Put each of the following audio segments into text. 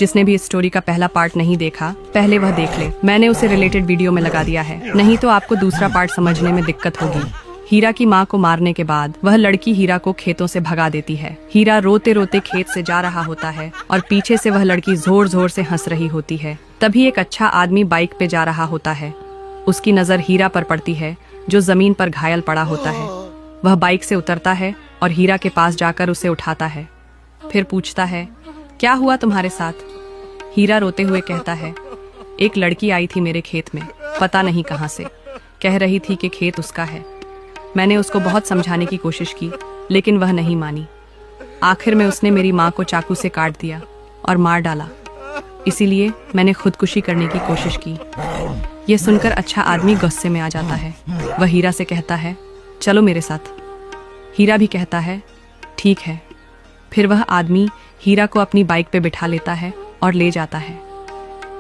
जिसने भी इस स्टोरी का पहला पार्ट नहीं देखा, पहले वह देख ले। मैंने उसे रिलेटेड वीडियो में लगा दिया है, नहीं तो आपको दूसरा पार्ट समझने में दिक्कत होगी। हीरा की मां को मारने के बाद वह लड़की हीरा को खेतों से भगा देती है। हीरा रोते रोते खेत से जा रहा होता है और पीछे से वह लड़की जोर जोर से हंस रही होती है। तभी एक अच्छा आदमी बाइक पे जा रहा होता है। उसकी नजर हीरा पर पड़ती है, जो जमीन पर घायल पड़ा होता है। वह बाइक से उतरता है और हीरा के पास जाकर उसे उठाता है। फिर पूछता है, क्या हुआ तुम्हारे साथ? हीरा रोते हुए कहता है, एक लड़की आई थी मेरे खेत में, पता नहीं कहाँ से, कह रही थी कि खेत उसका है। मैंने उसको बहुत समझाने की कोशिश की, लेकिन वह नहीं मानी। आखिर में उसने मेरी माँ को चाकू से काट दिया और मार डाला। इसीलिए मैंने खुदकुशी करने की कोशिश की। यह सुनकर अच्छा आदमी गुस्से में आ जाता है। वह हीरा से कहता है, चलो मेरे साथ। हीरा भी कहता है, ठीक है। फिर वह आदमी हीरा को अपनी बाइक पे बिठा लेता है और ले जाता है।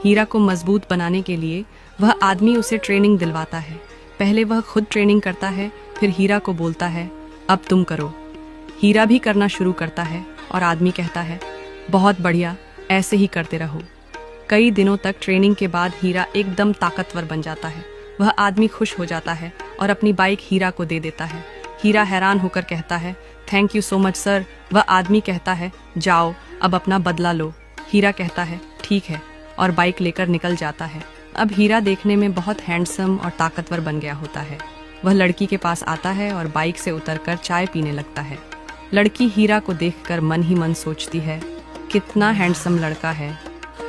हीरा को मजबूत बनाने के लिए वह आदमी उसे ट्रेनिंग दिलवाता है। पहले वह खुद ट्रेनिंग करता है, फिर हीरा को बोलता है, अब तुम करो। हीरा भी करना शुरू करता है और आदमी कहता है, बहुत बढ़िया, ऐसे ही करते रहो। कई दिनों तक ट्रेनिंग के बाद हीरा एकदम ताकतवर बन जाता है। वह आदमी खुश हो जाता है और अपनी बाइक हीरा को दे देता है। हीरा हैरान होकर कहता है, thank you so much sir. वह आदमी कहता है, जाओ अब अपना बदला लो। हीरा कहता है, ठीक है, और बाइक लेकर निकल जाता है। अब हीरा देखने में बहुत हैंडसम और ताकतवर बन गया होता है। वह लड़की के पास आता है और बाइक से उतरकर चाय पीने लगता है। लड़की हीरा को देखकर मन ही मन सोचती है, कितना हैंडसम लड़का है।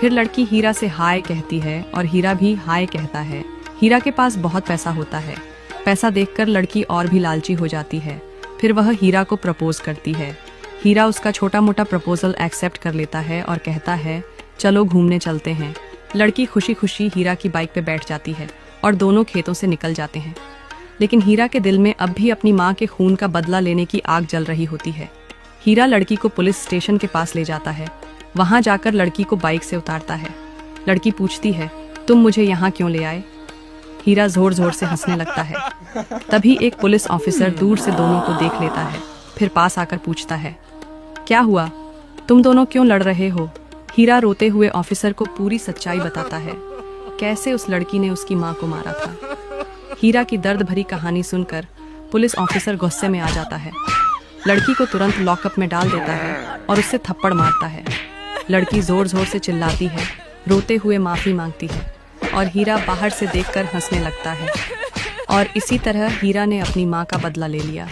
फिर लड़की हीरा से हाय कहती है और हीरा भी हाय कहता है। हीरा के पास बहुत पैसा होता है। पैसा देखकर लड़की और भी लालची हो जाती है। फिर वह हीरा को प्रपोज करती है। हीरा उसका छोटा मोटा प्रपोजल एक्सेप्ट कर लेता है और कहता है, चलो घूमने चलते हैं। लड़की खुशी खुशी हीरा की बाइक पे बैठ जाती है और दोनों खेतों से निकल जाते हैं। लेकिन हीरा के दिल में अब भी अपनी माँ के खून का बदला लेने की आग जल रही होती है। हीरा लड़की को पुलिस स्टेशन के पास ले जाता है। वहां जाकर लड़की को बाइक से उतारता है। लड़की पूछती है, तुम मुझे यहाँ क्यों ले आए? हीरा जोर जोर से हंसने लगता है। तभी एक पुलिस ऑफिसर दूर से दोनों को देख लेता है। फिर पास आकर पूछता है, क्या हुआ, तुम दोनों क्यों लड़ रहे हो? हीरा रोते हुए ऑफिसर को पूरी सच्चाई बताता है, कैसे उस लड़की ने उसकी माँ को मारा था। हीरा की दर्द भरी कहानी सुनकर पुलिस ऑफिसर गुस्से में आ जाता है। लड़की को तुरंत लॉकअप में डाल देता है और उससे थप्पड़ मारता है। लड़की जोर जोर से चिल्लाती है, रोते हुए माफी मांगती है और हीरा बाहर से देखकर हंसने लगता है। और इसी तरह हीरा ने अपनी माँ का बदला ले लिया।